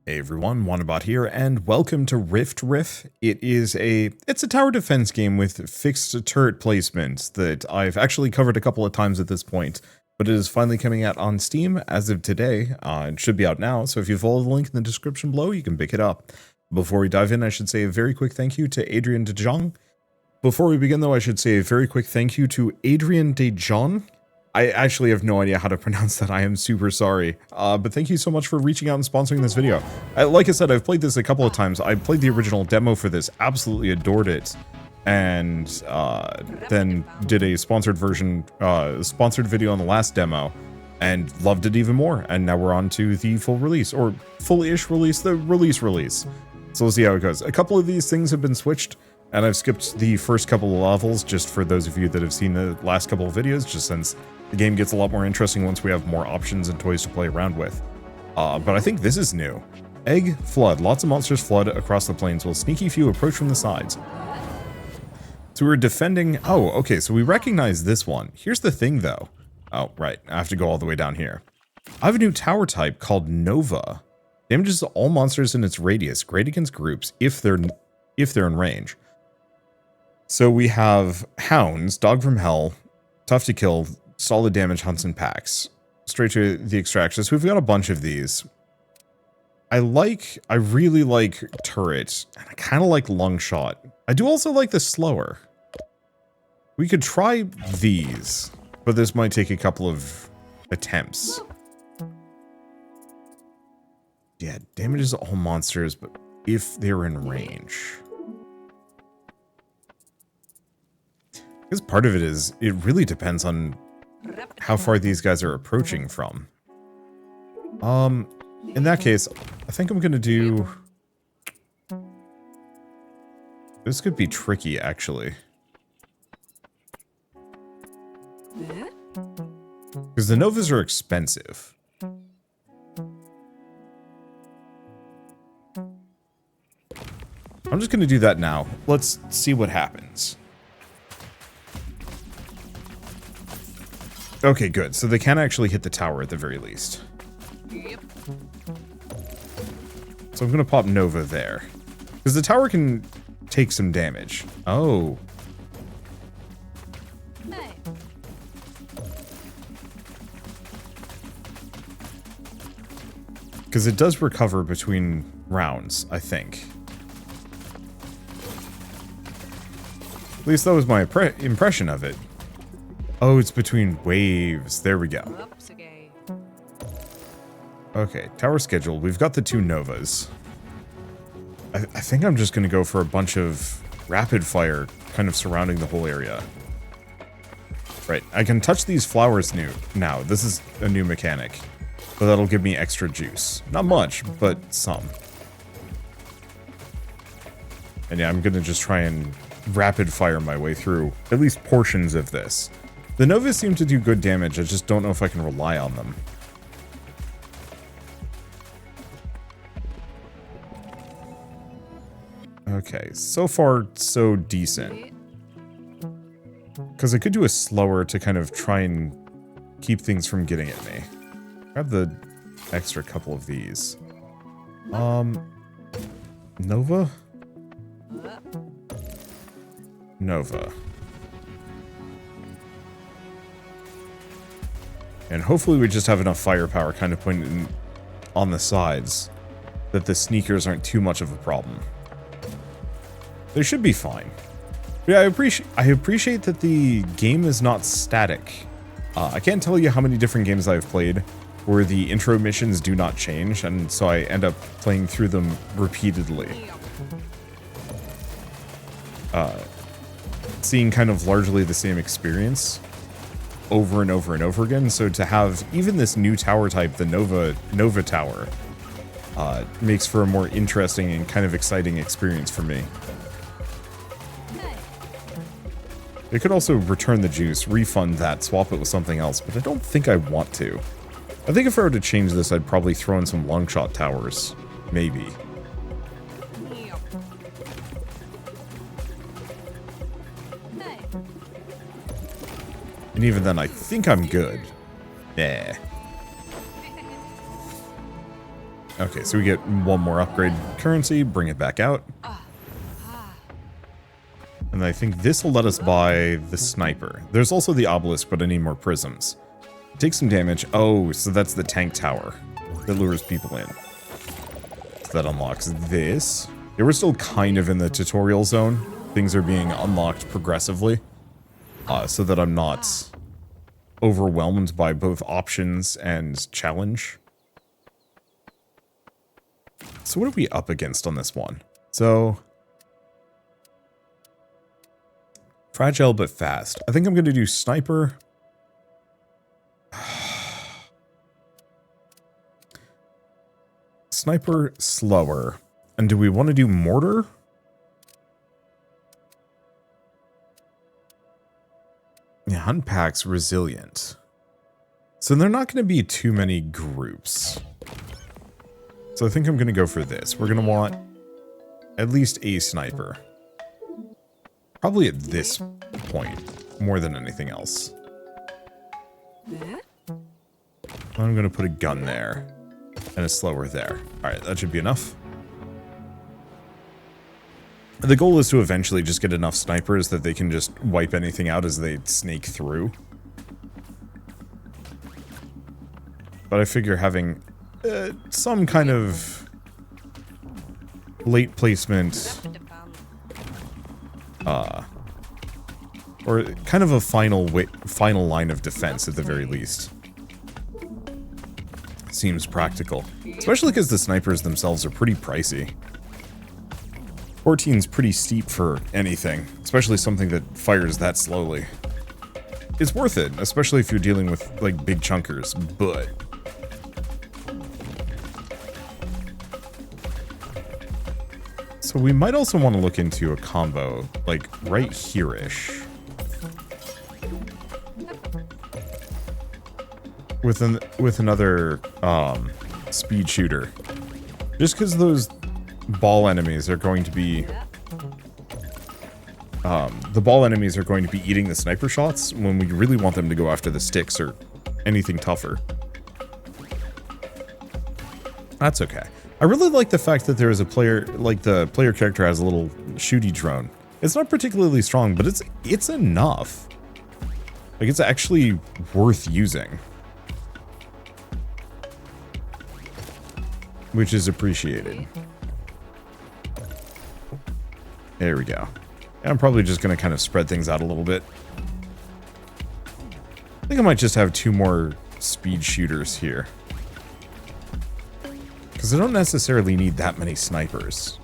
Hey everyone, Wanderbot here, and welcome to Riff. It's a tower defense game with fixed turret placement that I've actually covered a couple of times at this point, but it is finally coming out on Steam as of today. It should be out now, so if you follow the link in the description below, you can pick it up. Before we dive in, I should say a very quick thank you to Adrian De Jong. Before we begin though, I should say a very quick thank you to Adrian De Jong. I actually have no idea how to pronounce that. I am super sorry. But thank you so much for reaching out and sponsoring this video. Like I said, I've played this a couple of times. I played the original demo for this, absolutely adored it, and then did a sponsored version, sponsored video on the last demo, and loved it even more. And now we're on to the full release, or full-ish release, the release. So we'll see how it goes. A couple of these things have been switched, and I've skipped the first couple of levels just for those of you that have seen the last couple of videos, just since the game gets a lot more interesting once we have more options and toys to play around with. But I think this is new. Egg flood. Lots of monsters flood across the plains while sneaky few approach from the sides. So we're defending... Oh, okay, so we recognize this one. Here's the thing, though. Oh, right. I have to go all the way down here. I have a new tower type called Nova. Damages all monsters in its radius. Great against groups if they're in range. So we have Hounds, Dog from Hell, tough to kill, solid damage, hunts and packs. Straight to the extractions. We've got a bunch of these. I really like turret, and I kind of like long shot. I do also like the slower. We could try these, but this might take a couple of attempts. Yeah, damages all monsters, but if they're in range. Because part of it is, it really depends on how far these guys are approaching from. In that case, I think I'm gonna do... This could be tricky, actually. Because the Novas are expensive. I'm just gonna do that now. Let's see what happens. Okay, good. So they can actually hit the tower at the very least. Yep. So I'm going to pop Nova there. Because the tower can take some damage. Oh. Because it does recover between rounds, I think. At least that was my impression of it. Oh, it's between waves. There we go. Okay, tower schedule. We've got the two Novas. I think I'm just going to go for a bunch of rapid fire kind of surrounding the whole area. Right, I can touch these flowers now. This is a new mechanic. But that'll give me extra juice. Not much, but some. And yeah, I'm going to just try and rapid fire my way through at least portions of this. The Novas seem to do good damage, I just don't know if I can rely on them. Okay, so far, so decent. Because I could do a slower to kind of try and keep things from getting at me. Grab the extra couple of these. Nova? Nova. And hopefully we just have enough firepower kind of pointed on the sides that the sneakers aren't too much of a problem. They should be fine. But yeah, I appreciate that the game is not static. I can't tell you how many different games I've played where the intro missions do not change, and so I end up playing through them repeatedly. Seeing kind of largely the same experience over and over and over again. So to have even this new tower type, the Nova Tower, makes for a more interesting and kind of exciting experience for me. It could also return the juice, refund that, swap it with something else, but I don't think I want to. I think if I were to change this, I'd probably throw in some long shot towers. Maybe. And even then, I think I'm good. Yeah. Okay, so we get one more upgrade currency, bring it back out. And I think this will let us buy the sniper. There's also the obelisk, but I need more prisms. Take some damage. Oh, so that's the tank tower that lures people in. So that unlocks this. Yeah, we're still kind of in the tutorial zone. Things are being unlocked progressively. So that I'm not overwhelmed by both options and challenge. So what are we up against on this one? So... fragile but fast. I think I'm going to do sniper. Sniper slower. And do we want to do mortar? Yeah, hunt packs resilient. So they're not going to be too many groups. So I think I'm going to go for this. We're going to want at least a sniper. Probably at this point, more than anything else. I'm going to put a gun there and a slower there. Alright, that should be enough. The goal is to eventually just get enough snipers that they can just wipe anything out as they snake through. But I figure having some kind of late placement, or kind of a final line of defense at the very least, seems practical. Especially because the snipers themselves are pretty pricey. 14's pretty steep for anything, especially something that fires that slowly. It's worth it, especially if you're dealing with, like, big chunkers, but... so we might also want to look into a combo, like, right here-ish. With another, speed shooter. Just because those ball enemies are going to be... the ball enemies are going to be eating the sniper shots when we really want them to go after the sticks or anything tougher. That's okay. I really like the fact that there is a player, like the player character has a little shooty drone. It's not particularly strong, but it's enough. Like, it's actually worth using. Which is appreciated. There we go. I'm probably just going to kind of spread things out a little bit. I think I might just have 2 more speed shooters here. Because I don't necessarily need that many snipers.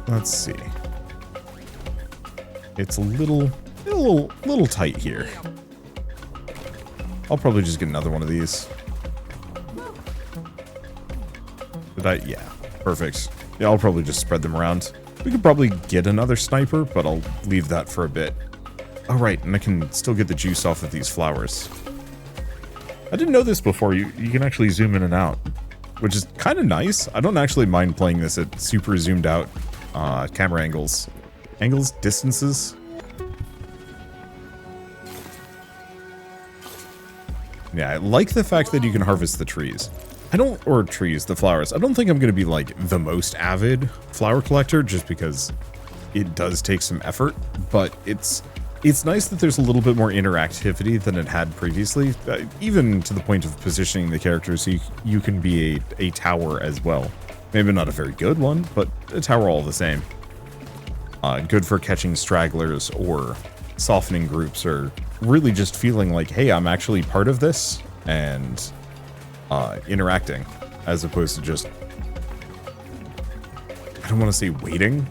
Let's see. It's a little tight here. I'll probably just get another one of these. Did I? Yeah. Perfect. Yeah, I'll probably just spread them around. We could probably get another sniper, but I'll leave that for a bit. Oh, right, and I can still get the juice off of these flowers. I didn't know this before. You can actually zoom in and out, which is kind of nice. I don't actually mind playing this at super zoomed out camera angles. Distances? Yeah, I like the fact that you can harvest the trees. The flowers. I don't think I'm going to be, like, the most avid flower collector, just because it does take some effort, but it's nice that there's a little bit more interactivity than it had previously, even to the point of positioning the character so you can be a tower as well. Maybe not a very good one, but a tower all the same. Good for catching stragglers or softening groups, or really just feeling like, hey, I'm actually part of this, and interacting, as opposed to just, I don't want to say waiting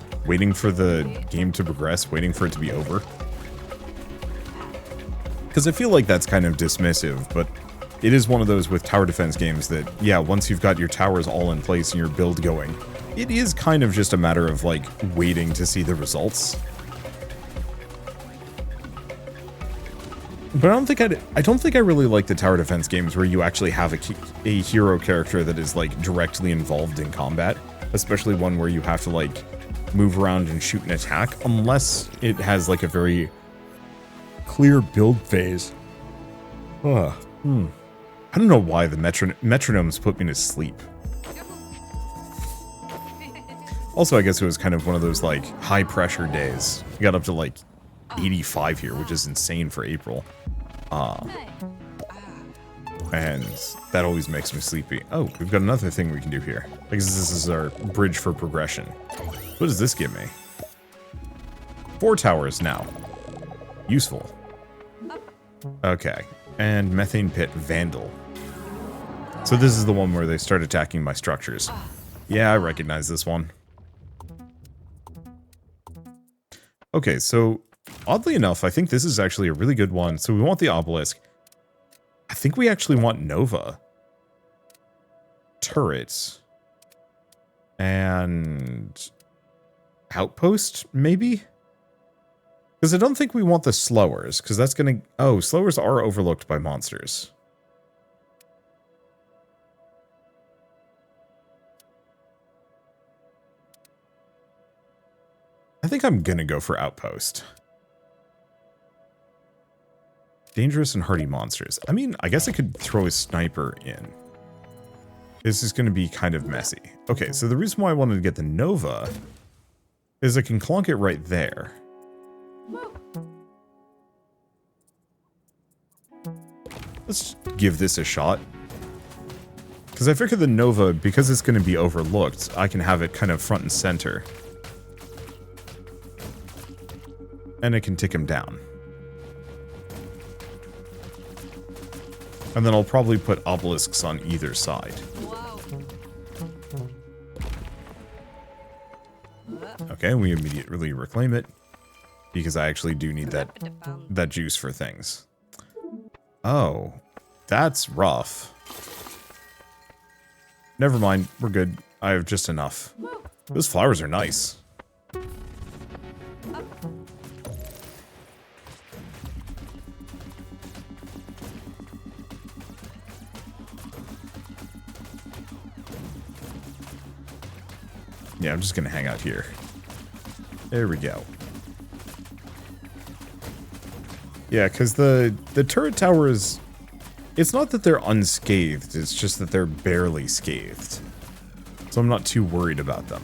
for the game to progress, waiting for it to be over. Because I feel like that's kind of dismissive, but it is one of those with tower defense games that, yeah, once you've got your towers all in place and your build going, it is kind of just a matter of, like, waiting to see the results. But I don't think I really like the tower defense games where you actually have a hero character that is, like, directly involved in combat, especially one where you have to, like, move around and shoot and attack, unless it has, like, a very clear build phase. I don't know why the metronomes put me to sleep. Also, I guess it was kind of one of those, like, high-pressure days. We got up to, like, 85 here, which is insane for April. And that always makes me sleepy. Oh, we've got another thing we can do here. I guess this is our bridge for progression. What does this give me? 4 towers now. Useful. Okay. And methane pit vandal. So this is the one where they start attacking my structures. Yeah, I recognize this one. Okay, so oddly enough, I think this is actually a really good one. So we want the obelisk. I think we actually want Nova. Turrets. And outpost, maybe? Because I don't think we want the slowers, because that's going to... Oh, slowers are overlooked by monsters. I think I'm going to go for outpost. Dangerous and hardy monsters. I mean, I guess I could throw a sniper in. This is going to be kind of messy. Okay, so the reason why I wanted to get the Nova is I can clonk it right there. Let's give this a shot. Because I figured the Nova, because it's going to be overlooked, I can have it kind of front and center. And it can tick him down. And then I'll probably put obelisks on either side. Okay, we immediately reclaim it. Because I actually do need that juice for things. Oh, that's rough. Never mind, we're good. I have just enough. Those flowers are nice. Yeah, I'm just gonna hang out here. There we go. Yeah, because the turret towers, it's not that they're unscathed, it's just that they're barely scathed. So I'm not too worried about them.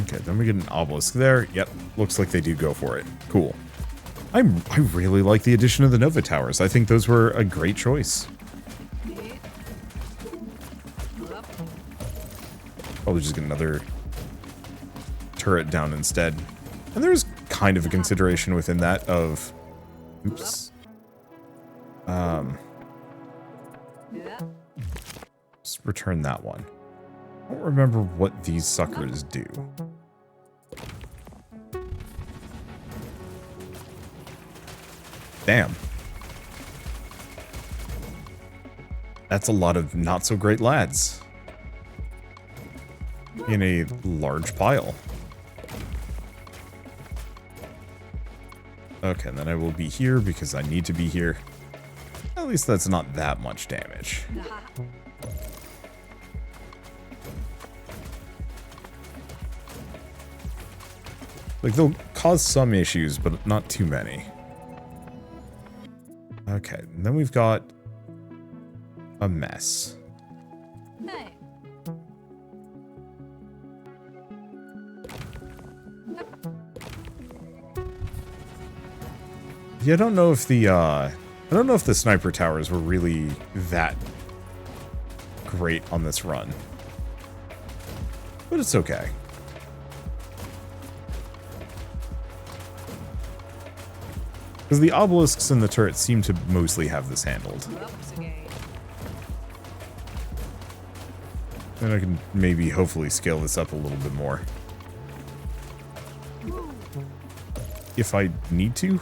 Okay, then we get an obelisk there. Yep, looks like they do go for it. Cool. I really like the addition of the Nova towers. I think those were a great choice. Probably just get another turret down instead. And there's kind of a consideration within that of... Oops. Just return that one. I don't remember what these suckers do. Damn. That's a lot of not so great lads. In a large pile. Okay, then I will be here because I need to be here. At least that's not that much damage. Like, they'll cause some issues, but not too many. Okay, and then we've got a mess. Yeah, I don't know if the sniper towers were really that great on this run. But it's okay. Because the obelisks and the turrets seem to mostly have this handled. And I can maybe hopefully scale this up a little bit more. If I need to.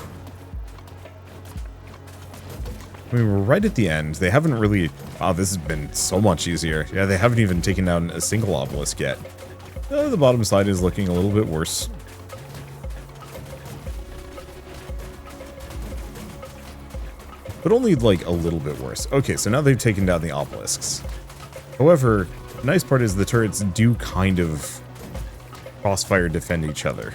I mean, we're right at the end. They haven't really... Wow, this has been so much easier. Yeah, they haven't even taken down a single obelisk yet. The bottom side is looking a little bit worse. But only, like, a little bit worse. Okay, so now they've taken down the obelisks. However, the nice part is the turrets do kind of crossfire defend each other.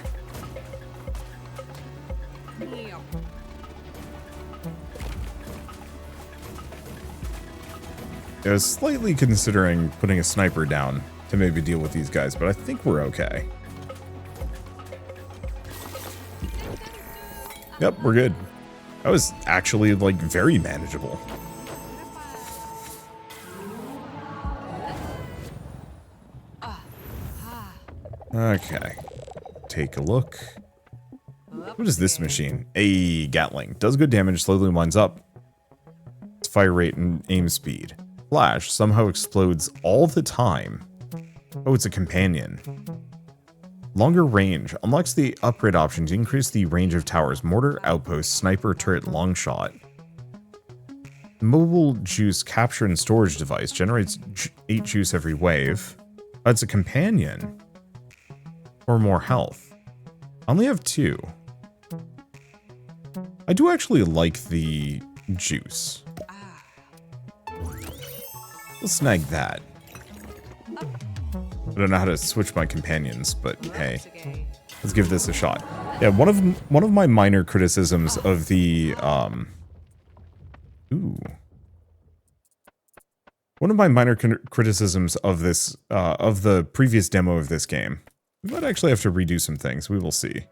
I was slightly considering putting a sniper down to maybe deal with these guys, but I think we're okay. Yep, we're good. That was actually, like, very manageable. Okay. Take a look. What is this machine? A Gatling. Does good damage, slowly winds up. Its fire rate and aim speed. Flash somehow explodes all the time. Oh, it's a companion. Longer range. Unlocks the upgrade option to increase the range of towers. Mortar, outpost, sniper, turret, long shot. Mobile juice capture and storage device. Generates 8 juice every wave. That's a companion. Or more health. I only have 2. I do actually like the juice. Let's snag that. I don't know how to switch my companions, but hey, let's give this a shot. Yeah, one of my minor criticisms of the one of my minor criticisms of this of the previous demo of this game. We might actually have to redo some things. We will see.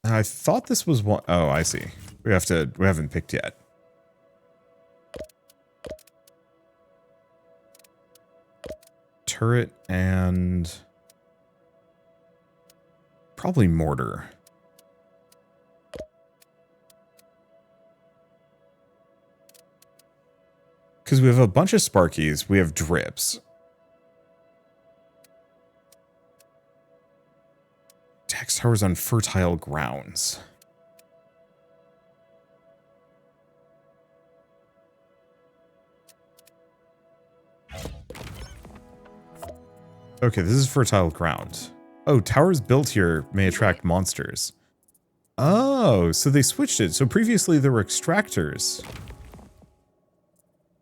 I thought this was one. Oh, I see. We haven't picked yet. Turret and probably mortar. Because we have a bunch of Sparkies, we have drips. Tax towers on fertile grounds. Okay, this is fertile ground. Oh, towers built here may attract monsters. Oh, so they switched it. So previously there were extractors.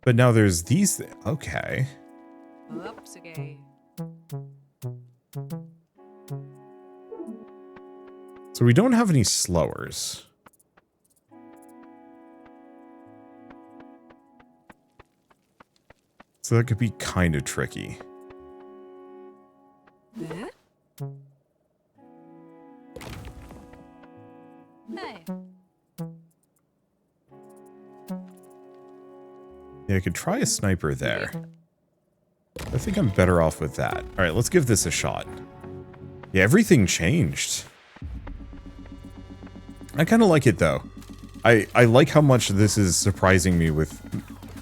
But now there's these. Okay. So we don't have any slowers. So that could be kind of tricky. Yeah, I could try a sniper there. I think I'm better off with that. Alright, let's give this a shot. Yeah, everything changed. I kind of like it, though. I like how much this is surprising me with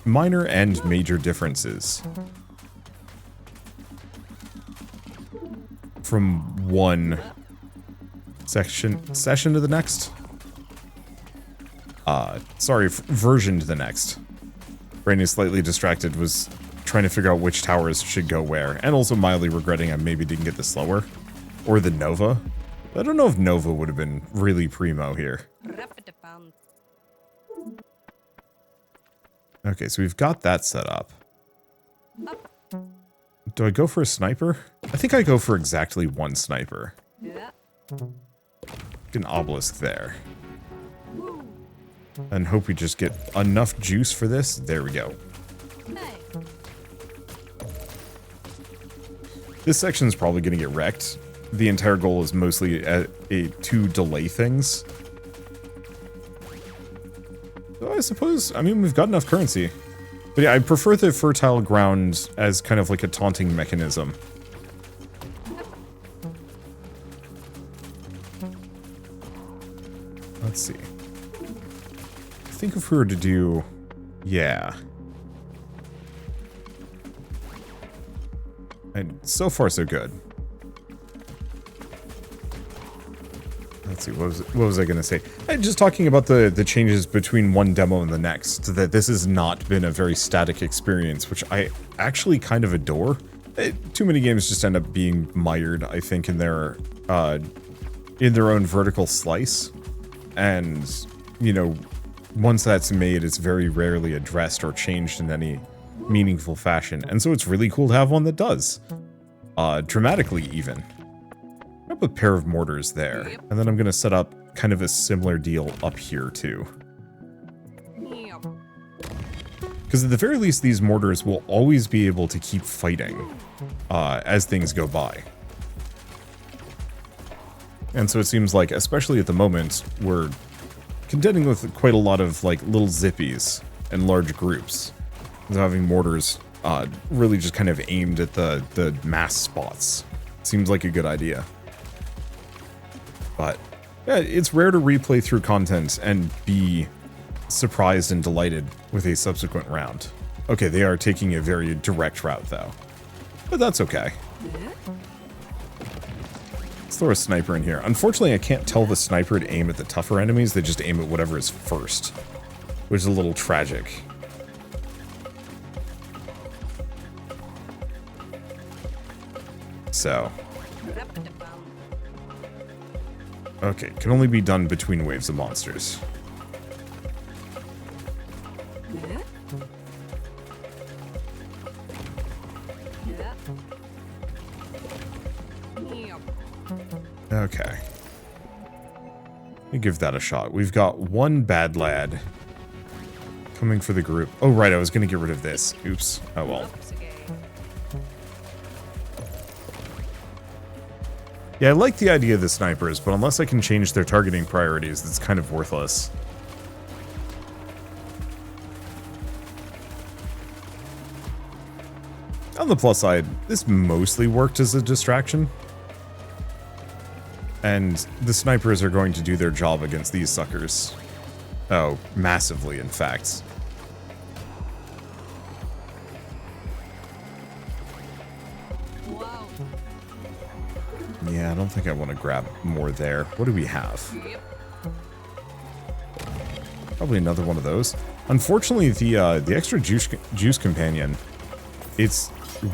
minor and major differences. From one session to the next. Sorry, version to the next. Brain is slightly distracted, was trying to figure out which towers should go where, and also mildly regretting I maybe didn't get the slower. Or the Nova. I don't know if Nova would have been really primo here. Okay, so we've got that set up. Do I go for a sniper? I think I go for exactly one sniper. An obelisk there. And hope we just get enough juice for this. There we go. This section's probably going to get wrecked. The entire goal is mostly to delay things. So I suppose, I mean, we've got enough currency. But yeah, I prefer the fertile ground as kind of like a taunting mechanism. Let's see. I think if we were to do... Yeah. And so far, so good. Let's see, what was I going to say? Just talking about the changes between one demo and the next, that this has not been a very static experience, which I actually kind of adore. Too many games just end up being mired, I think, in their own vertical slice. And, you know, once that's made, it's very rarely addressed or changed in any meaningful fashion. And so it's really cool to have one that does. Dramatically even. Grab a pair of mortars there. And then I'm going to set up kind of a similar deal up here too. Because at the very least, these mortars will always be able to keep fighting as things go by. And so it seems like, especially at the moment, we're contending with quite a lot of like little zippies and large groups. So having mortars really just kind of aimed at the mass spots seems like a good idea. But yeah, it's rare to replay through content and be surprised and delighted with a subsequent round. Okay, they are taking a very direct route though, but that's okay. Let's throw a sniper in here. Unfortunately, I can't tell the sniper to aim at the tougher enemies. They just aim at whatever is first, which is a little tragic. So, okay, can only be done between waves of monsters. Okay. Let me give that a shot. We've got one bad lad coming for the group. Oh, right, I was going to get rid of this. Oops. Oh, well. Yeah, I like the idea of the snipers, but unless I can change their targeting priorities, it's kind of worthless. On the plus side, this mostly worked as a distraction. And the snipers are going to do their job against these suckers. Oh, massively, in fact. Yeah, I don't think I want to grab more there. What do we have? Probably another one of those. Unfortunately, the extra juice companion, it's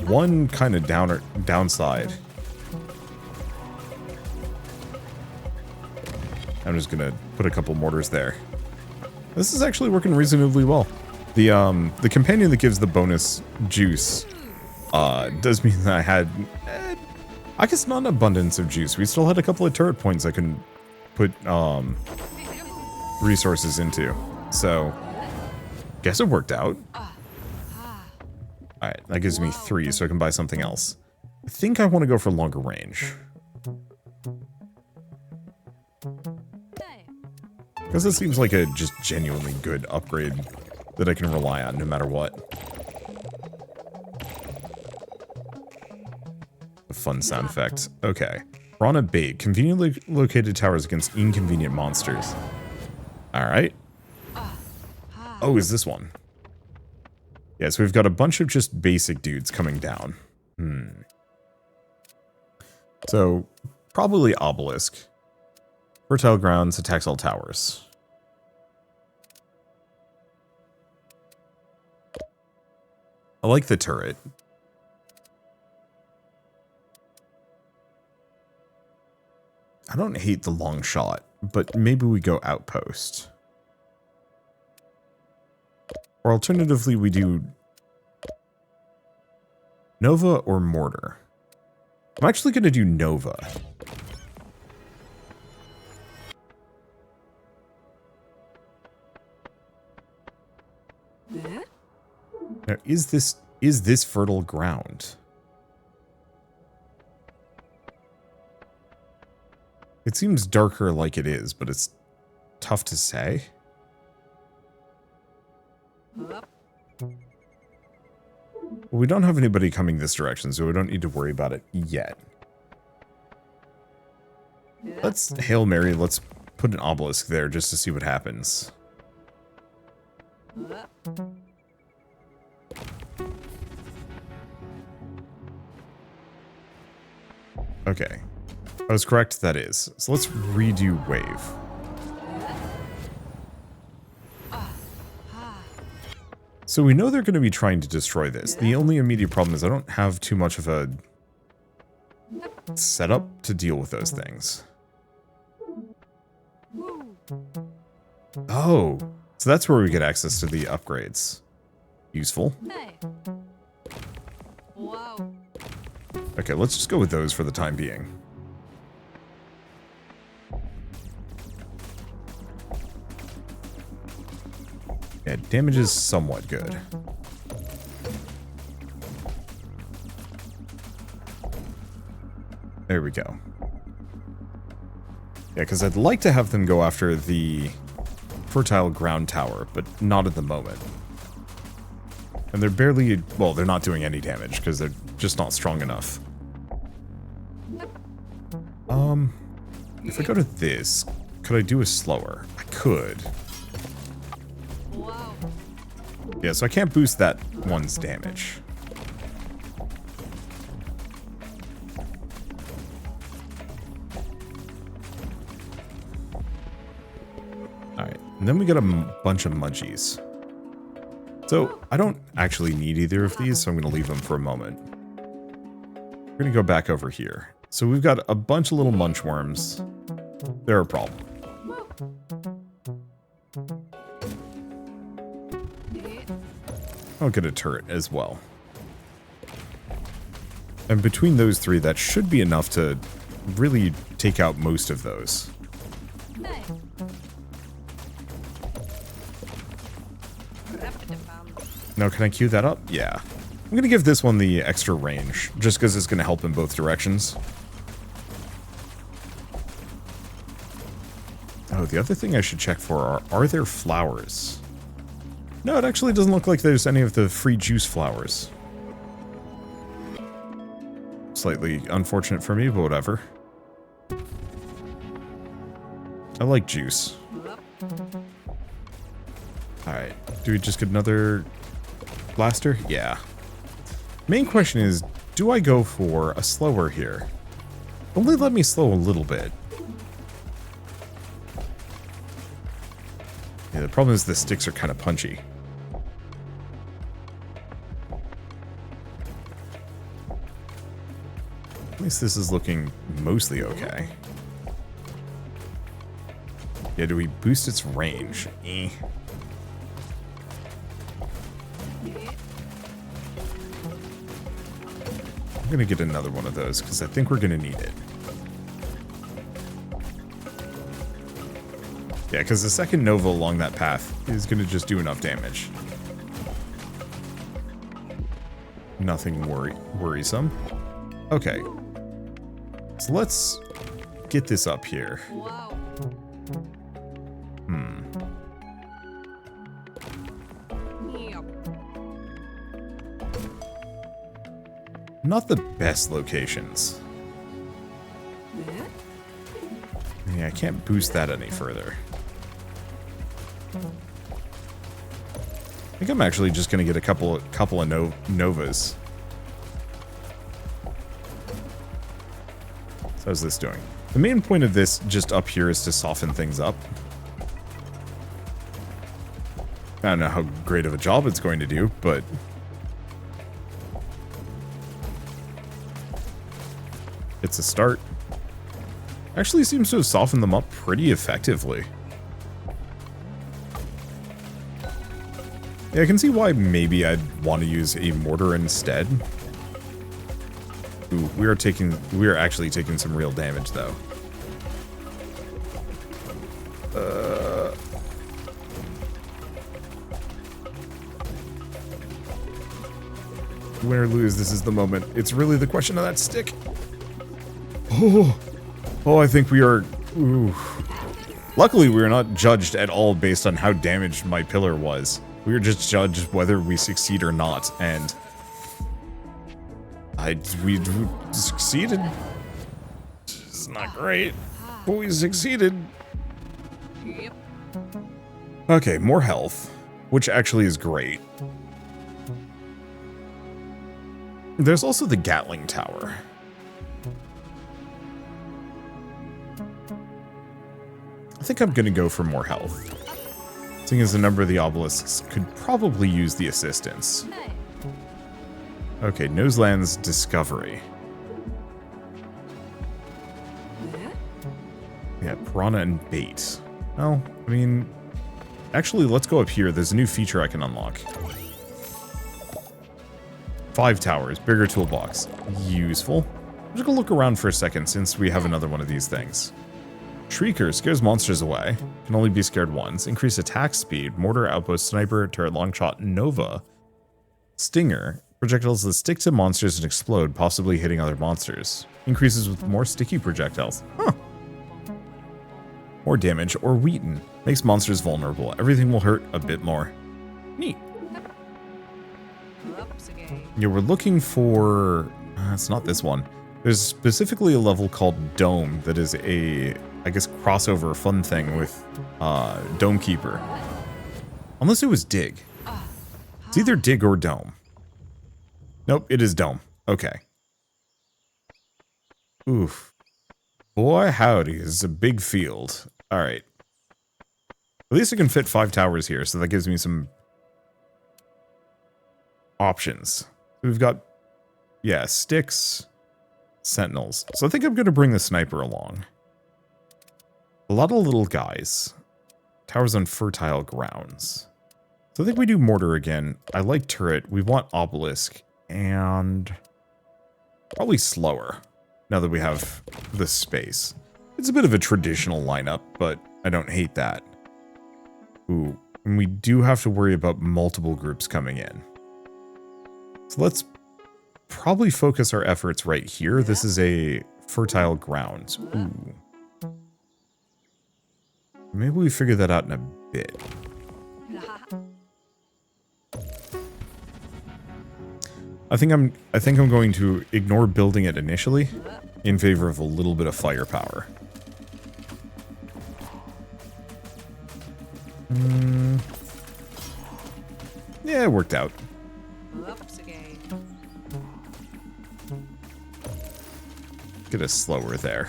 one kind of downside. I'm just gonna put a couple mortars there. This is actually working reasonably well. The companion that gives the bonus juice does mean that I had, I guess, not an abundance of juice. We still had a couple of turret points I can put resources into. So, guess it worked out. Alright, that gives me 3, so I can buy something else. I think I want to go for longer range. Because it seems like a just genuinely good upgrade that I can rely on no matter what. A fun sound effect. Okay. We're on a bait. Conveniently located towers against inconvenient monsters. Alright. Oh, is this one? Yeah, so we've got a bunch of just basic dudes coming down. So, probably obelisk. Fertile grounds attacks all towers. I like the turret. I don't hate the long shot, but maybe we go outpost. Or alternatively, we do Nova or mortar. I'm actually going to do Nova. Now, is this fertile ground? It seems darker like it is, but it's tough to say. Well, we don't have anybody coming this direction, so we don't need to worry about it yet. Let's Hail Mary, let's put an obelisk there just to see what happens. Okay. I was correct, that is. So let's redo wave. So we know they're going to be trying to destroy this. The only immediate problem is I don't have too much of a setup to deal with those things. Oh, So that's where we get access to the upgrades. Useful. Wow. Okay, let's just go with those for the time being. Yeah, damage is somewhat good. There we go. Yeah, because I'd like to have them go after the fertile ground tower, but not at the moment. And they're barely... well, they're not doing any damage, because they're just not strong enough. If I go to this, could I do a slower? I could. Wow. Yeah, so I can't boost that one's damage. Alright, and then we got a bunch of munchies. So, I don't actually need either of these, so I'm going to leave them for a moment. We're going to go back over here. So we've got a bunch of little munchworms. They're a problem. I'll get a turret as well. And between those three, that should be enough to really take out most of those. Now, can I queue that up? Yeah. I'm going to give this one the extra range, just because it's going to help in both directions. Oh, the other thing I should check for are there flowers? No, it actually doesn't look like there's any of the free juice flowers. Slightly unfortunate for me, but whatever. I like juice. Alright, do we just get another blaster? Yeah. Main question is, do I go for a slower here? Only let me slow a little bit. Yeah, the problem is the sticks are kind of punchy. At least this is looking mostly okay. Yeah, do we boost its range? Eh. I'm gonna get another one of those, because I think we're gonna need it. Yeah, because the second Nova along that path is gonna just do enough damage. Nothing worrisome. Okay. So let's get this up here. Wow. Yep. Not the best locations. Yeah, I can't boost that any further. I think I'm actually just gonna get a couple of Novas. So how's this doing? The main point of this just up here is to soften things up. I don't know how great of a job it's going to do, but it's a start. Actually seems to have softened them up pretty effectively. Yeah, I can see why maybe I'd want to use a mortar instead. Ooh, we are actually taking some real damage though. Win or lose, this is the moment. It's really the question of that stick. Oh, I think we are... Ooh. Luckily, we were not judged at all based on how damaged my pillar was. We were just judged whether we succeed or not, and... we succeeded. It's not great, but we succeeded. Yep. Okay, more health, which actually is great. There's also the Gatling Tower. I think I'm gonna go for more health. Seeing as the number of the obelisks could probably use the assistance. Okay, Noseland's Discovery. Yeah, Piranha and Bait. Well, I mean, Actually, let's go up here. There's a new feature I can unlock. 5 towers, bigger toolbox. Useful. I'm just gonna look around for a second since we have another one of these things. Shrieker scares monsters away. Can only be scared once. Increase attack speed. Mortar, outpost, sniper, turret, long shot, Nova. Stinger. Projectiles that stick to monsters and explode, possibly hitting other monsters. Increases with more sticky projectiles. Huh. More damage. Or Wheaton. Makes monsters vulnerable. Everything will hurt a bit more. Neat. Yeah, we're looking for... it's not this one. There's specifically a level called Dome that is a, I guess, crossover fun thing with Dome Keeper. Unless it was Dig. It's either Dig or Dome. Nope, it is Dome. Okay. Oof. Boy, howdy, this is a big field. Alright. At least I can fit 5 towers here, so that gives me some options. We've got, yeah, sticks, sentinels. So I think I'm going to bring the sniper along. A lot of little guys. Towers on fertile grounds. So I think we do mortar again. I like turret. We want obelisk. And probably slower, now that we have this space. It's a bit of a traditional lineup, but I don't hate that. Ooh, and we do have to worry about multiple groups coming in. So let's probably focus our efforts right here. This is a fertile ground. Ooh. Maybe we figure that out in a bit. I think I'm going to ignore building it initially in favor of a little bit of firepower. Yeah, it worked out. Get us slower there.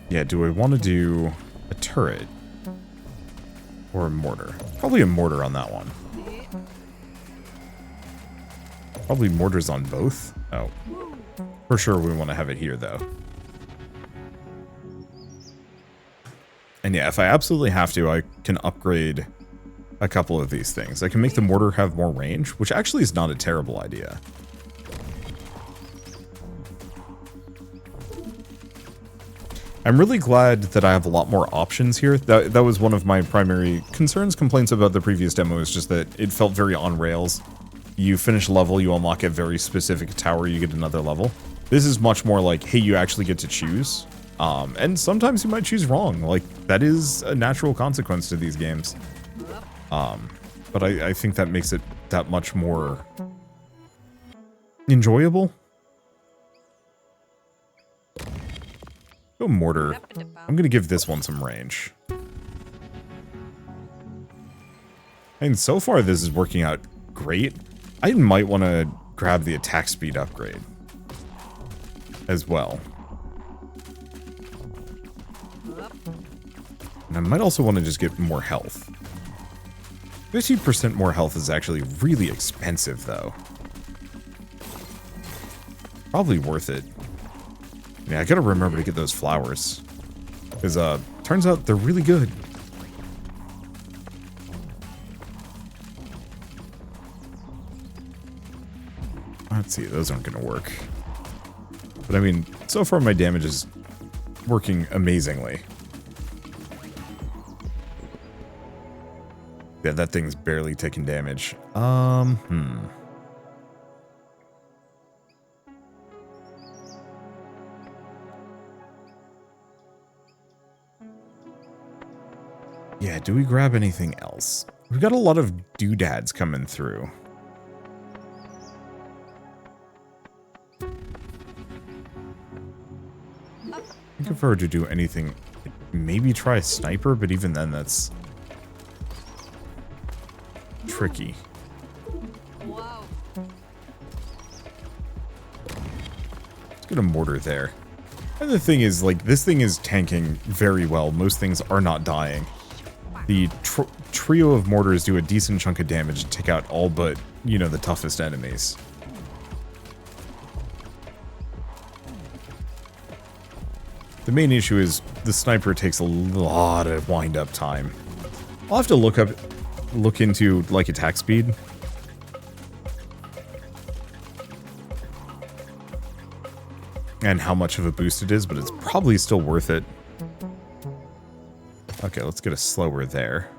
Yeah, do I want to do a turret? Or a mortar? Probably a mortar on that one. Probably mortars on both. Oh. For sure we want to have it here, though. And yeah, if I absolutely have to, I can upgrade a couple of these things. I can make the mortar have more range, which actually is not a terrible idea. I'm really glad that I have a lot more options here. That was one of my primary concerns, complaints about the previous demo, is just that it felt very on rails. You finish a level, you unlock a very specific tower, you get another level. This is much more like, hey, you actually get to choose. And sometimes you might choose wrong. Like, that is a natural consequence to these games. But I think that makes it that much more enjoyable. Go mortar. I'm gonna give this one some range. And so far this is working out great. I might want to grab the attack speed upgrade as well. And I might also want to just get more health. 50% more health is actually really expensive though. Probably worth it. Yeah, I gotta remember to get those flowers. Because, turns out they're really good. Let's see, those aren't gonna work. But I mean, so far my damage is working amazingly. Yeah, that thing's barely taking damage. Yeah, do we grab anything else? We've got a lot of doodads coming through. I think if I were to do anything, maybe try a sniper, but even then that's tricky. Wow. Let's get a mortar there. And the thing is, like, this thing is tanking very well. Most things are not dying. The trio of mortars do a decent chunk of damage and take out all but, you know, the toughest enemies. The main issue is the sniper takes a lot of wind-up time. I'll have to look into, like, attack speed. And how much of a boost it is, but it's probably still worth it. Okay, let's get a slower there.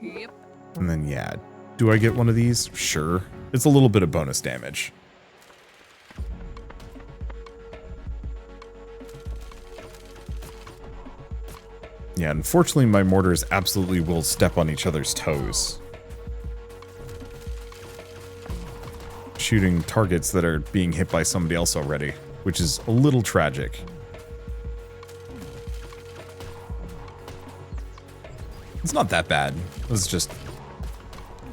Yep. And then, yeah. Do I get one of these? Sure. It's a little bit of bonus damage. Yeah, unfortunately my mortars absolutely will step on each other's toes. Shooting targets that are being hit by somebody else already, which is a little tragic. It's not that bad. It's just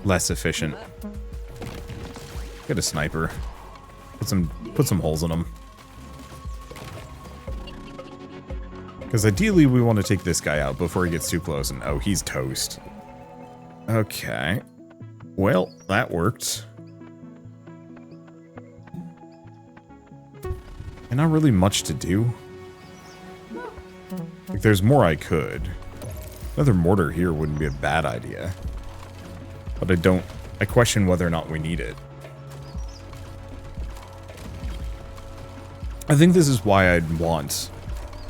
less efficient. Get a sniper. Put some holes in them. Because ideally we want to take this guy out before he gets too close, and oh, he's toast. Okay. Well, that worked. And not really much to do. Like, there's more I could. Another mortar here wouldn't be a bad idea. But I question whether or not we need it. I think this is why I'd want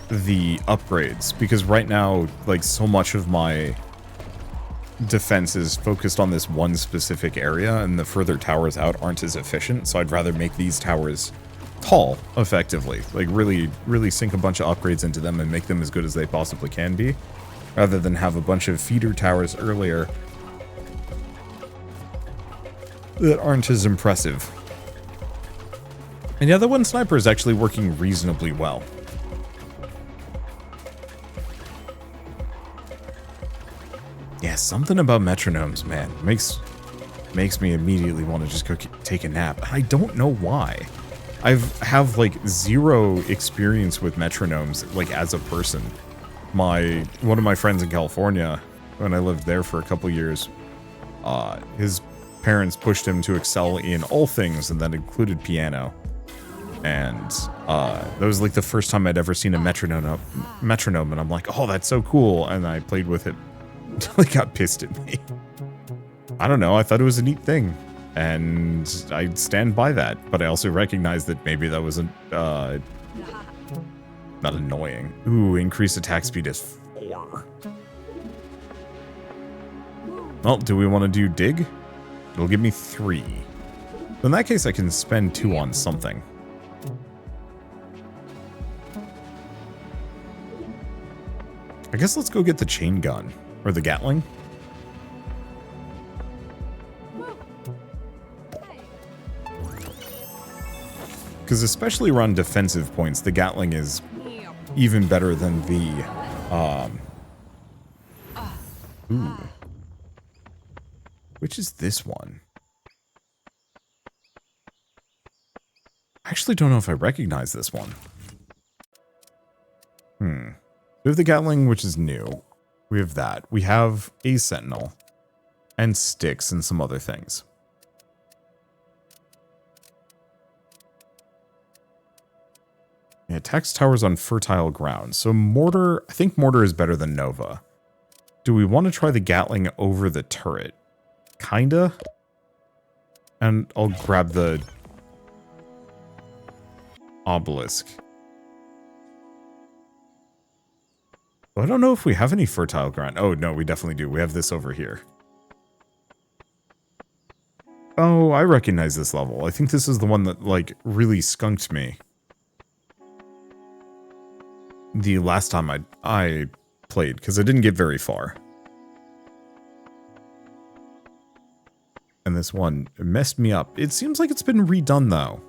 the upgrades, because right now, like, so much of my defense is focused on this one specific area, and the further towers out aren't as efficient, so I'd rather make these towers tall, effectively. Like, really sink a bunch of upgrades into them and make them as good as they possibly can be, rather than have a bunch of feeder towers earlier that aren't as impressive. And yeah, the one sniper is actually working reasonably well. Yeah, something about metronomes, man, makes me immediately want to just go take a nap. I don't know why. I have like zero experience with metronomes, like, as a person. One of my friends in California, when I lived there for a couple years, his parents pushed him to excel in all things, and that included piano. And that was like the first time I'd ever seen a metronome, and I'm like, oh, that's so cool. And I played with it until he got pissed at me. I don't know, I thought it was a neat thing, and I stand by that, but I also recognize that maybe that wasn't not annoying. Ooh, increased attack speed is 4. Well, do we want to do dig? It'll give me 3. In that case, I can spend 2 on something. I guess let's go get the chain gun. Or the Gatling. Because especially around defensive points, the Gatling is even better than the... Ooh. Which is this one? I actually don't know if I recognize this one. We have the Gatling, which is new. We have that. We have a Sentinel. And sticks and some other things. It attacks towers on fertile ground. So mortar, I think mortar is better than Nova. Do we want to try the Gatling over the turret? Kinda. And I'll grab the obelisk. I don't know if we have any fertile ground. Oh, no, we definitely do. We have this over here. Oh, I recognize this level. I think this is the one that, like, really skunked me. The last time I played, because I didn't get very far. And this one messed me up. It seems like it's been redone, though.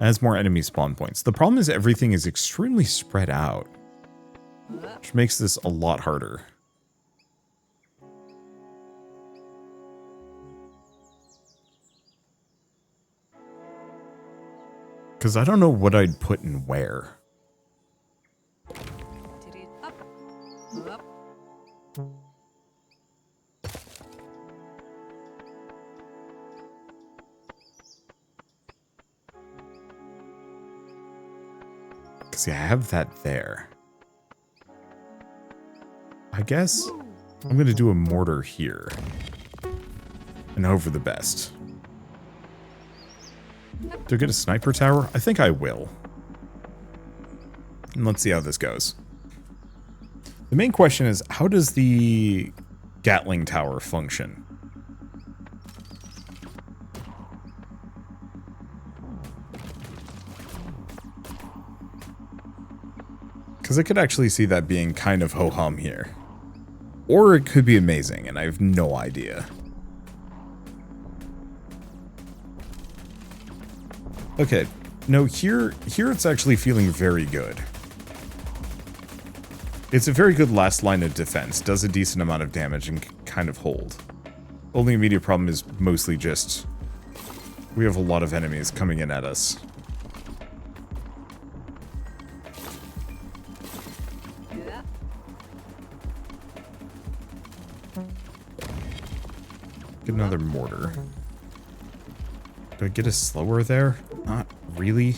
It has more enemy spawn points. The problem is everything is extremely spread out, which makes this a lot harder. Because I don't know what I'd put in where. Because I have that there. I guess I'm going to do a mortar here. And hope for the best. Do I get a sniper tower? I think I will. And let's see how this goes. The main question is, how does the Gatling tower function? Because I could actually see that being kind of ho-hum here. Or it could be amazing, and I have no idea. Okay, no, here it's actually feeling very good. It's a very good last line of defense, does a decent amount of damage and can kind of hold. Only immediate problem is mostly just we have a lot of enemies coming in at us. Get another mortar. Do I get a slower there? Not really.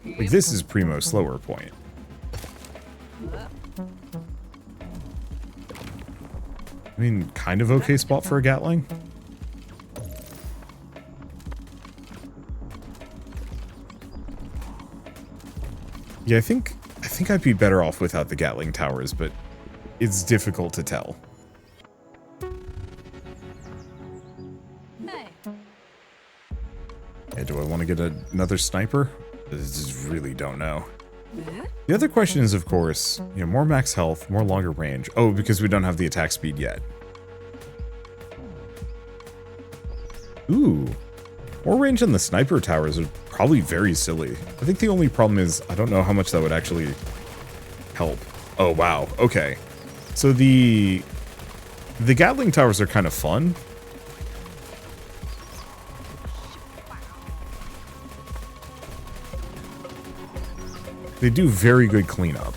Like, this is primo slower point. I mean, kind of okay spot for a Gatling. Yeah, I think I'd be better off without the Gatling towers, but it's difficult to tell. Hey, do I want to get another sniper? I just really don't know. The other question is, of course, you know, more max health, more longer range. Oh, because we don't have the attack speed yet. Ooh. More range on the sniper towers are probably very silly. I think the only problem is I don't know how much that would actually help. Oh, wow. Okay. So the Gatling towers are kind of fun. They do very good cleanup.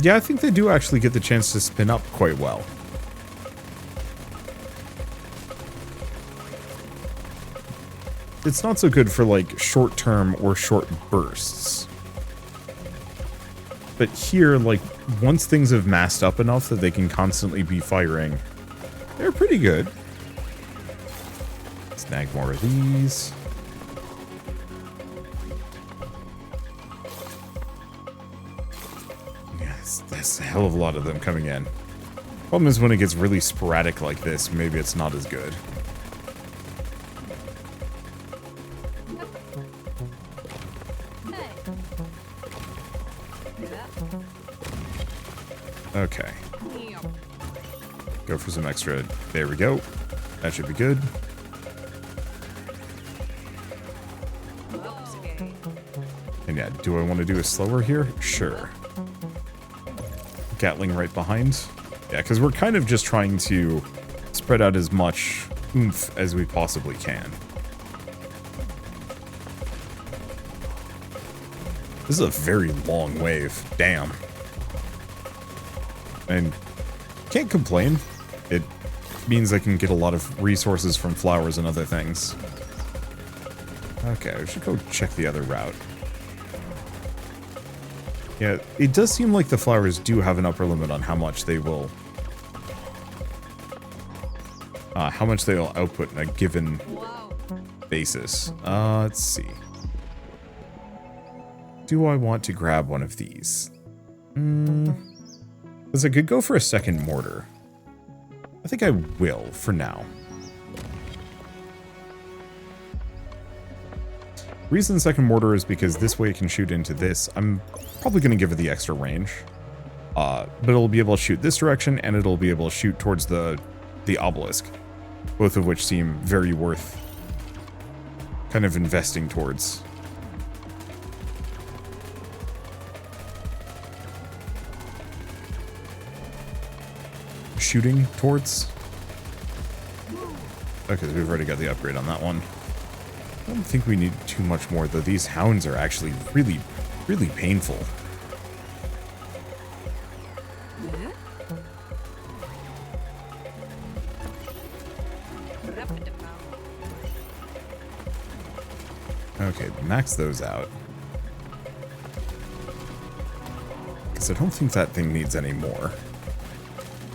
Yeah, I think they do actually get the chance to spin up quite well. It's not so good for, like, short-term or short bursts. But here, like, once things have massed up enough that they can constantly be firing, they're pretty good. Snag more of these. Yes, that's a hell of a lot of them coming in. Problem is when it gets really sporadic like this, maybe it's not as good. Okay. Go for some extra. There we go. That should be good. And yeah, do I want to do a slower here? Sure. Gatling right behind. Yeah, because we're kind of just trying to spread out as much oomph as we possibly can. This is a very long wave. Damn. And can't complain. It means I can get a lot of resources from flowers and other things. Okay, I should go check the other route. Yeah, it does seem like the flowers do have an upper limit on how much they will... how much they'll output in a given basis. Let's see. Do I want to grab one of these? Because I could go for a second mortar. I think I will, for now. Reason second mortar is because this way it can shoot into this. I'm probably going to give it the extra range. But it'll be able to shoot this direction, and it'll be able to shoot towards the obelisk. Both of which seem very worth kind of investing towards. Shooting towards. Okay, we've already got the upgrade on that one. I don't think we need too much more, though. These hounds are actually really, really painful. Okay, max those out. Because I don't think that thing needs any more.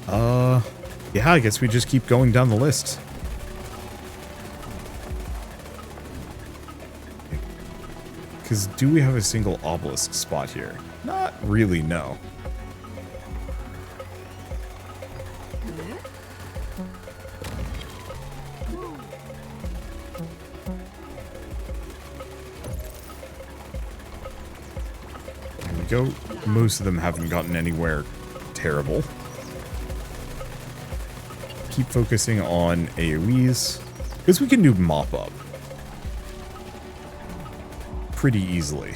Yeah, I guess we just keep going down the list. Because do we have a single obelisk spot here? Not really, no. There we go. Most of them haven't gotten anywhere terrible. Keep focusing on AoEs, because we can do mop up pretty easily.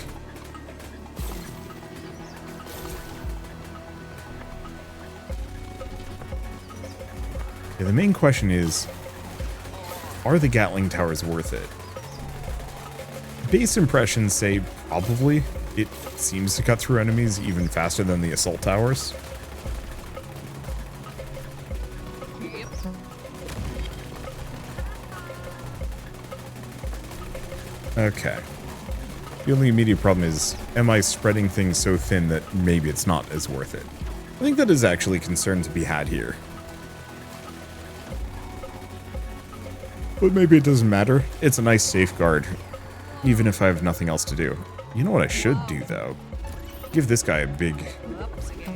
Yeah, the main question is, are the Gatling towers worth it? Base impressions say probably. It seems to cut through enemies even faster than the assault towers. Okay. The only immediate problem is, am I spreading things so thin that maybe it's not as worth it? I think that is actually a concern to be had here. But maybe it doesn't matter. It's a nice safeguard, even if I have nothing else to do. You know what I should do, though? Give this guy a big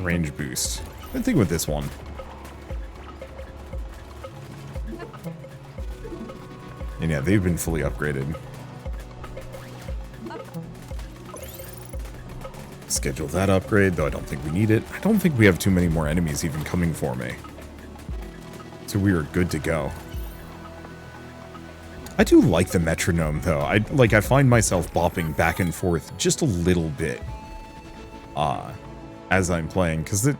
range boost. Good thing with this one. And yeah, they've been fully upgraded. Schedule that upgrade, though I don't think we need it. I don't think we have too many more enemies even coming for me. So we are good to go. I do like the metronome, though. I find myself bopping back and forth just a little bit as I'm playing, because I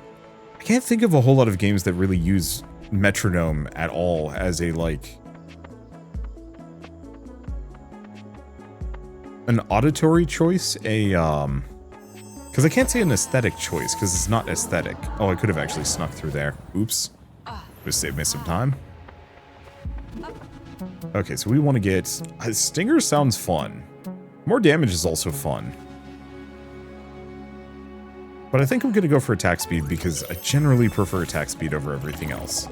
can't think of a whole lot of games that really use metronome at all as a, like, an auditory choice, because I can't say an aesthetic choice, because it's not aesthetic. Oh, I could have actually snuck through there. Oops. Just saved me some time. Okay, so we want to get... Stinger sounds fun. More damage is also fun. But I think I'm going to go for attack speed, because I generally prefer attack speed over everything else.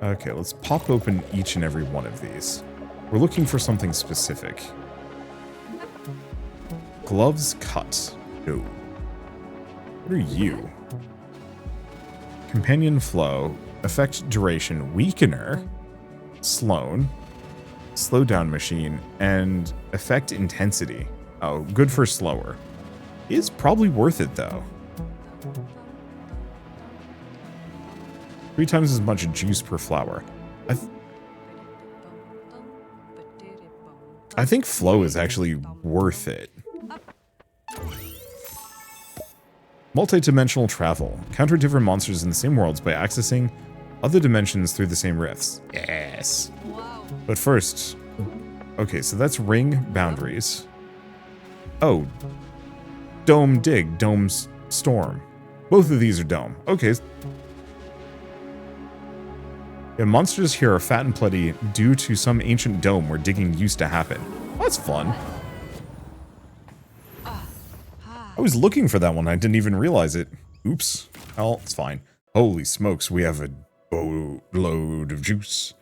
Okay, let's pop open each and every one of these. We're looking for something specific. Gloves cut. No. What are you? Companion flow. Effect duration. Weakener. Sloan. Slowdown machine. And effect intensity. Oh, good for slower. Is probably worth it, though. 3 times as much juice per flower. I think flow is actually worth it. Multi-dimensional travel. Counter different monsters in the same worlds by accessing other dimensions through the same rifts. Yes. Wow. But first... Okay, so that's ring boundaries. Oh. Dome dig. Dome storm. Both of these are dome. Okay. Yeah, monsters here are fat and plenty due to some ancient dome where digging used to happen. That's fun. I was looking for that one. I didn't even realize it. Oops. Oh, it's fine. Holy smokes, we have a boatload of juice.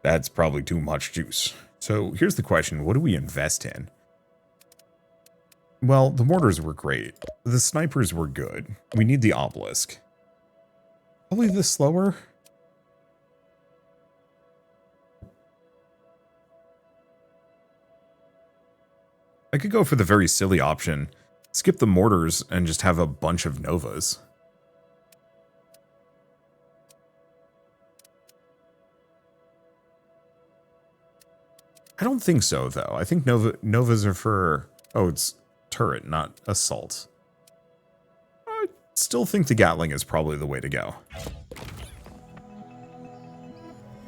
That's probably too much juice. So here's the question. What do we invest in? Well, the mortars were great. The snipers were good. We need the obelisk. Probably the slower. I could go for the very silly option. Skip the mortars and just have a bunch of novas. I don't think so, though. I think novas are for... Oh, it's turret, not assault. I still think the Gatling is probably the way to go.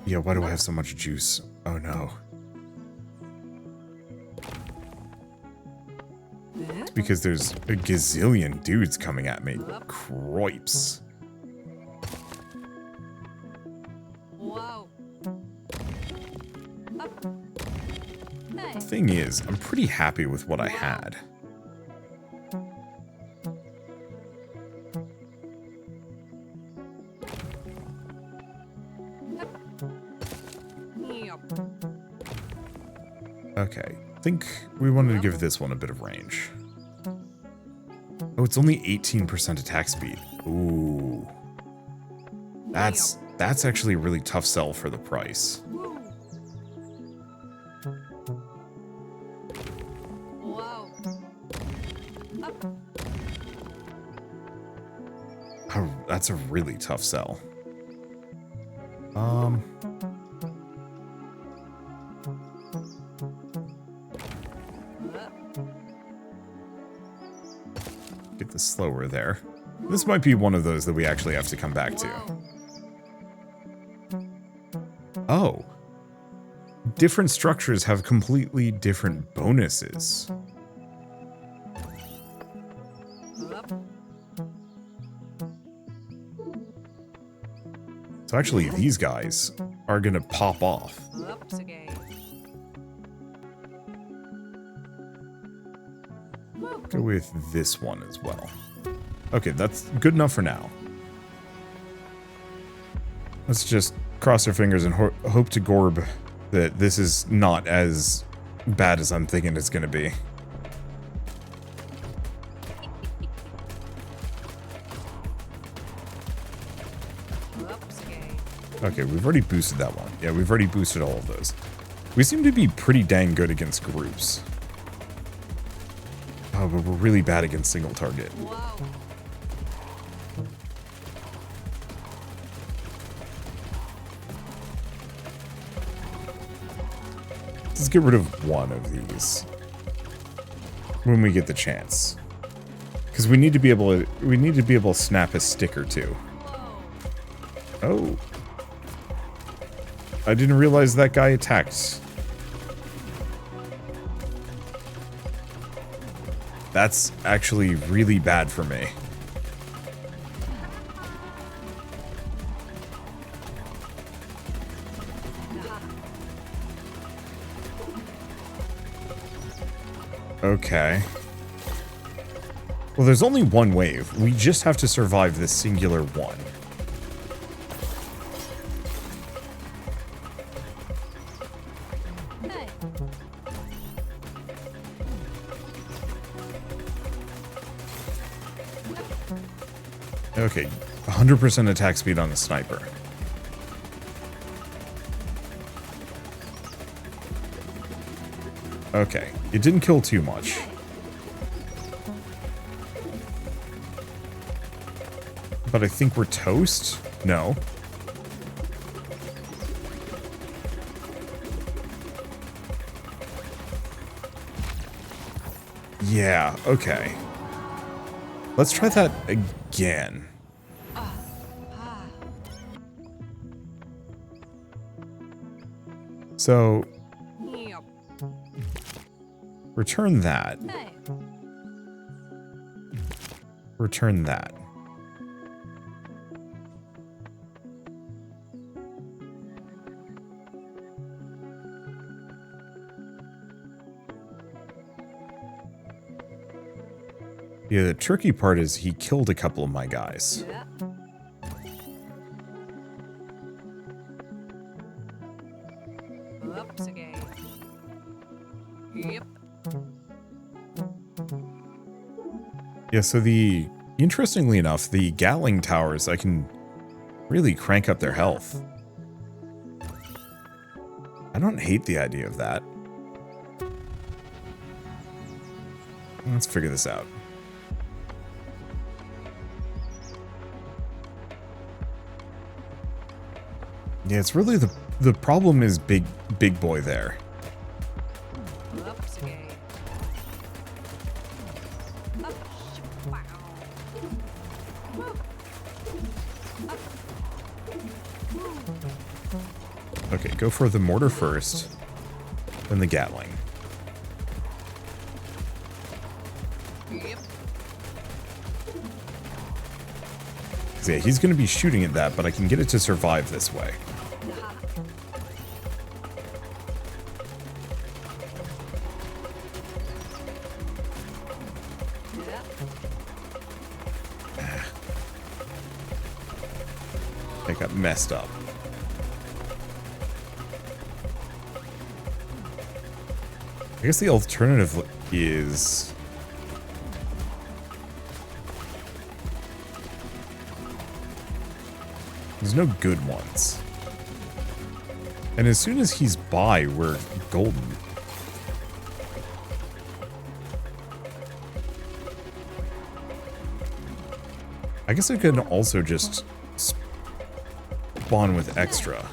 Yeah, why do I have so much juice? Oh, no. It's because there's a gazillion dudes coming at me. Cripes. Wow. thing is, I'm pretty happy with what I had. Okay, I think we wanted to give this one a bit of range. Oh, it's only 18% attack speed. Ooh. That's actually a really tough sell for the price. Wow. Oh, that's a really tough sell. Get the slower there. This might be one of those that we actually have to come back to. Oh. Different structures have completely different bonuses. So actually, these guys are gonna pop off. Go with this one as well. Okay, that's good enough for now. Let's just cross our fingers and hope to Gorb that this is not as bad as I'm thinking it's gonna be. Okay, we've already boosted that one. Yeah, we've already boosted all of those. We seem to be pretty dang good against groups. Oh, but we're really bad against single target. Wow. Let's get rid of one of these when we get the chance, because we need to be able to snap a stick or two. Oh, I didn't realize that guy attacked. That's actually really bad for me. Okay. Well, there's only one wave. We just have to survive this singular one. Okay, 100% attack speed on the sniper. Okay, it didn't kill too much. But I think we're toast? No. Yeah, okay. Let's try that again. So, return that. Return that. Yeah, the tricky part is he killed a couple of my guys. Yeah. Oops again. Yep. Yeah, so interestingly enough, the Gatling towers, I can really crank up their health. I don't hate the idea of that. Let's figure this out. Yeah, it's really the problem is big boy there. Oops again. Okay, go for the mortar first, then the Gatling. Yep. So yeah, he's going to be shooting at that, but I can get it to survive this way. They got messed up. I guess the alternative is... There's no good ones. And as soon as he's by, we're golden. I guess I could also just spawn with extra.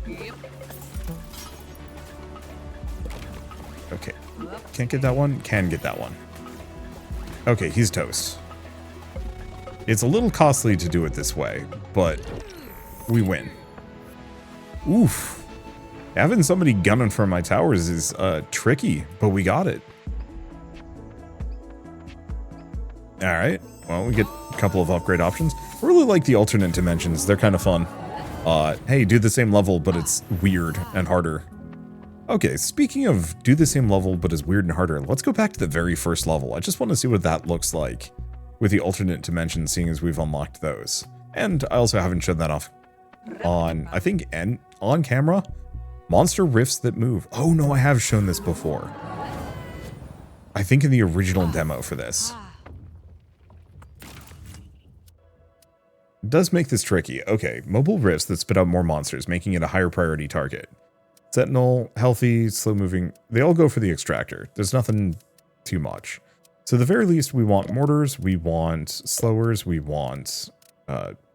Yep. Okay. Can't get that one? Can get that one. Okay, he's toast. It's a little costly to do it this way, but we win. Oof. Having somebody gunning for my towers is tricky, but we got it. Alright, well, we get a couple of upgrade options. I really like the alternate dimensions. They're kind of fun. Hey, do the same level, but it's weird and harder. Okay, speaking of do the same level, but it's weird and harder, let's go back to the very first level. I just want to see what that looks like with the alternate dimensions, seeing as we've unlocked those. And I also haven't shown that off on, I think, on camera. Monster rifts that move. Oh no, I have shown this before. I think in the original demo for this. It does make this tricky. Okay, mobile rifts that spit out more monsters, making it a higher priority target. Sentinel, healthy, slow moving. They all go for the extractor. There's nothing too much. So at the very least, we want mortars, we want slowers, we want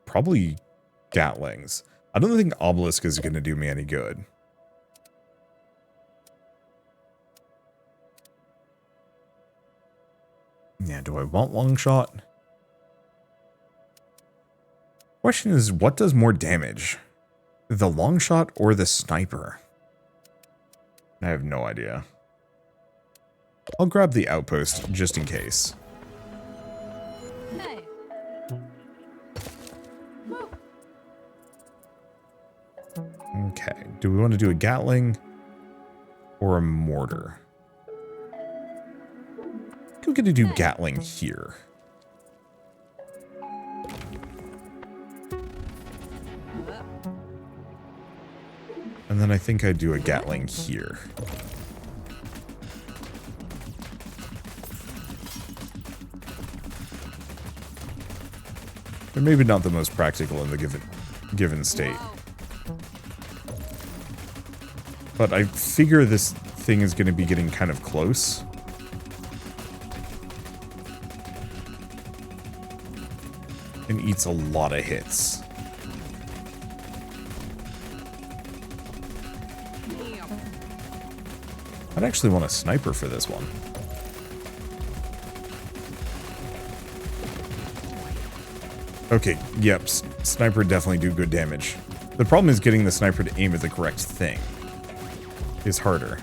probably gatlings. I don't think obelisk is going to do me any good. Yeah, do I want long shot? Question is, what does more damage? The long shot or the sniper? I have no idea. I'll grab the outpost just in case. Hey. Okay, do we want to do a gatling or a mortar? I'm going to do gatling here. And then I think I'd do a gatling here. They're maybe not the most practical in the given state. But I figure this thing is going to be getting kind of close. And eats a lot of hits. I'd actually want a sniper for this one. Okay, yep, sniper definitely do good damage. The problem is getting the sniper to aim at the correct thing is harder.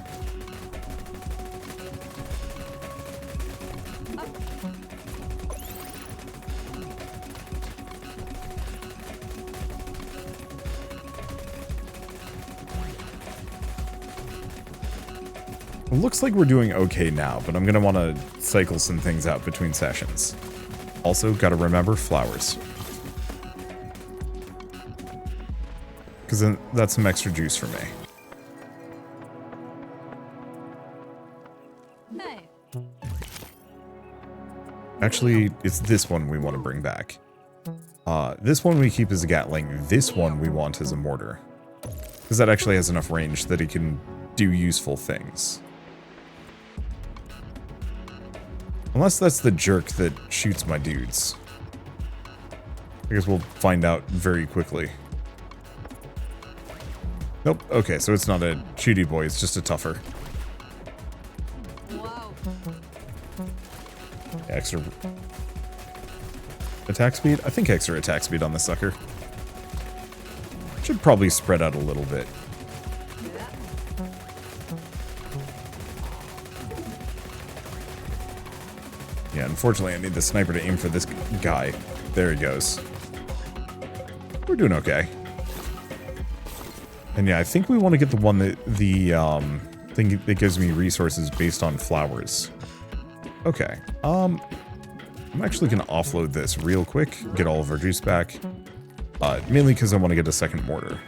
It looks like we're doing okay now, but I'm going to want to cycle some things out between sessions. Also, got to remember flowers. Because then that's some extra juice for me. Hey. Actually, it's this one we want to bring back. This one we keep as a gatling. This one we want as a mortar. Because that actually has enough range that it can do useful things. Unless that's the jerk that shoots my dudes. I guess we'll find out very quickly. Nope. Okay, so it's not a shooty boy, it's just a tougher. Wow. Extra attack speed? I think extra attack speed on the sucker. Should probably spread out a little bit. Yeah, unfortunately I need the sniper to aim for this guy. There he goes. We're doing okay. And yeah, I think we want to get the one that thing that gives me resources based on flowers. Okay. I'm actually going to offload this real quick, get all of our juice back. Mainly because I want to get a second mortar.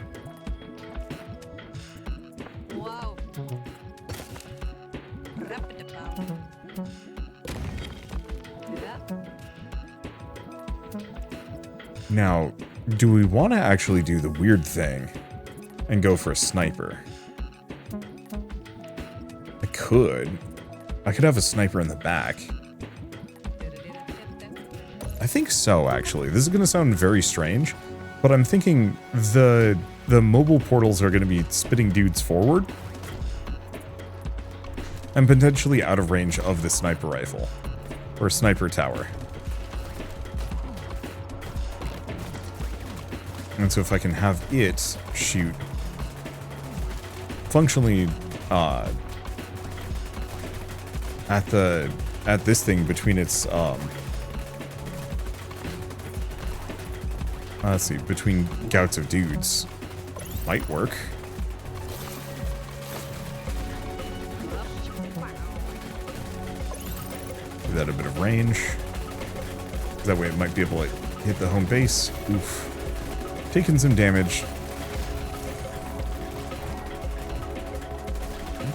Wow. Now, do we want to actually do the weird thing and go for a sniper? I could have a sniper in the back. I think so, actually. This is going to sound very strange, but I'm thinking the mobile portals are going to be spitting dudes forward and potentially out of range of the sniper rifle or sniper tower. And so if I can have it shoot functionally at this thing between its let's see, between gouts of dudes, might work. Give that a bit of range. That way it might be able to hit the home base. Oof. Taking some damage.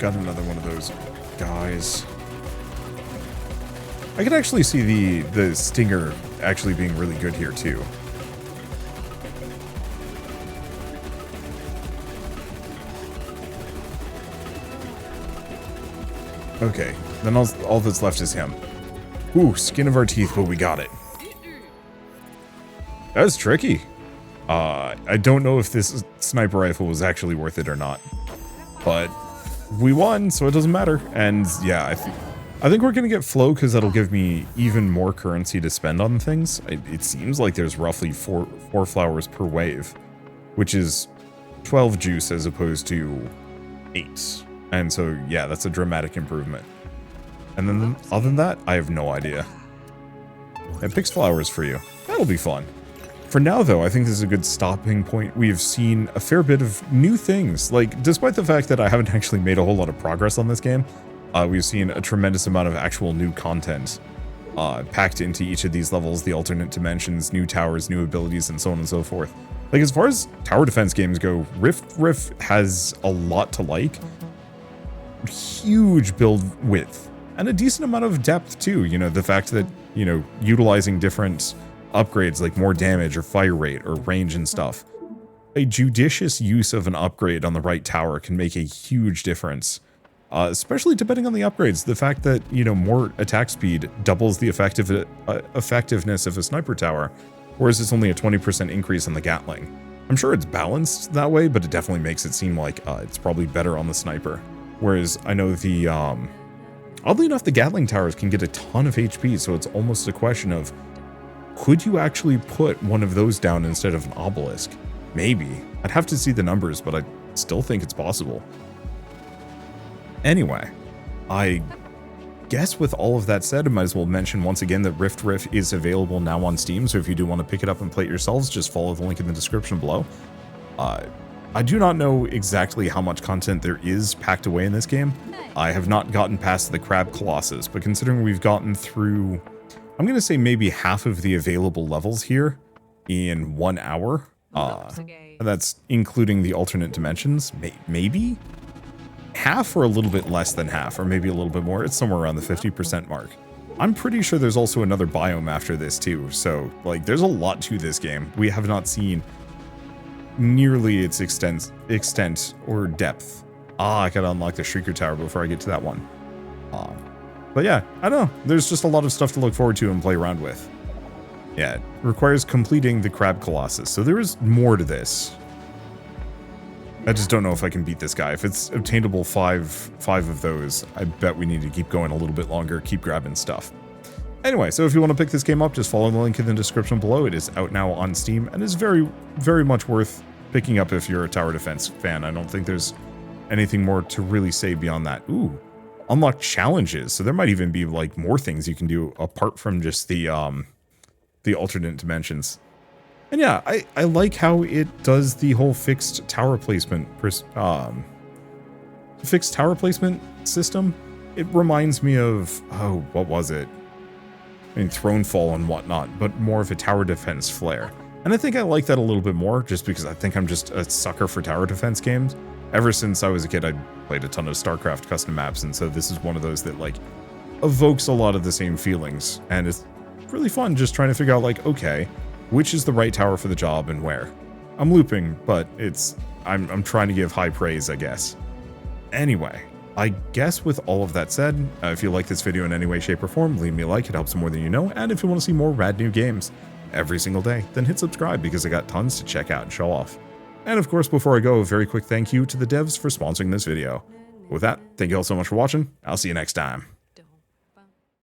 Got another one of those guys. I could actually see the stinger actually being really good here too. Okay, then all that's left is him. Ooh, skin of our teeth, but we got it. That was tricky. I don't know if this sniper rifle was actually worth it or not, but we won, so it doesn't matter. And yeah, I think we're gonna get flow because that'll give me even more currency to spend on things. It seems like there's roughly four flowers per wave, which is 12 juice as opposed to 8. And so yeah, that's a dramatic improvement. And then other than that, I have no idea. It picks flowers for you. That'll be fun. For now, though, I think this is a good stopping point. We have seen a fair bit of new things. Like, despite the fact that I haven't actually made a whole lot of progress on this game, we've seen a tremendous amount of actual new content packed into each of these levels, the alternate dimensions, new towers, new abilities, and so on and so forth. Like, as far as tower defense games go, Riff has a lot to like. Huge build width and a decent amount of depth too. You know, the fact that, you know, utilizing different upgrades like more damage or fire rate or range and stuff. A judicious use of an upgrade on the right tower can make a huge difference, especially depending on the upgrades. The fact that, you know, more attack speed doubles the effectiveness of a sniper tower, whereas it's only a 20% increase on the Gatling. I'm sure it's balanced that way, but it definitely makes it seem like it's probably better on the sniper. Whereas I know the, oddly enough, the Gatling towers can get a ton of HP, so it's almost a question of, could you actually put one of those down instead of an obelisk? Maybe. I'd have to see the numbers, but I still think it's possible. Anyway, I guess with all of that said, I might as well mention once again that Riff is available now on Steam, so if you do want to pick it up and play it yourselves, just follow the link in the description below. I do not know exactly how much content there is packed away in this game. I have not gotten past the Crab Colossus, but considering we've gotten through, I'm going to say maybe half of the available levels here in 1 hour. That's including the alternate dimensions. Maybe? Half or a little bit less than half, or maybe a little bit more. It's somewhere around the 50% mark. I'm pretty sure there's also another biome after this too, so like there's a lot to this game. We have not seen nearly its extent or depth. I gotta unlock the Shrieker Tower before I get to that one. But yeah, I don't know. There's just a lot of stuff to look forward to and play around with. Yeah, it requires completing the Crab Colossus, so there is more to this. I just don't know if I can beat this guy. If it's obtainable five of those, I bet we need to keep going a little bit longer, keep grabbing stuff. Anyway, so if you want to pick this game up, just follow the link in the description below. It is out now on Steam and is very, very much worth picking up if you're a tower defense fan. I don't think there's anything more to really say beyond that. Ooh, unlock challenges. So there might even be like more things you can do apart from just the alternate dimensions. And yeah, I like how it does the whole fixed tower placement system. it reminds me of, oh, what was it? I mean, Thronefall and whatnot, but more of a tower defense flair. And I think I like that a little bit more, just because I think I'm just a sucker for tower defense games. Ever since I was a kid, I played a ton of StarCraft custom maps, and so this is one of those that, like, evokes a lot of the same feelings. And it's really fun just trying to figure out, like, okay, which is the right tower for the job and where. I'm looping, but I'm trying to give high praise, I guess. Anyway, I guess with all of that said, if you like this video in any way, shape, or form, leave me a like, it helps more than you know, and if you want to see more rad new games every single day, then hit subscribe because I got tons to check out and show off. And of course, before I go, a very quick thank you to the devs for sponsoring this video. With that, thank you all so much for watching, I'll see you next time.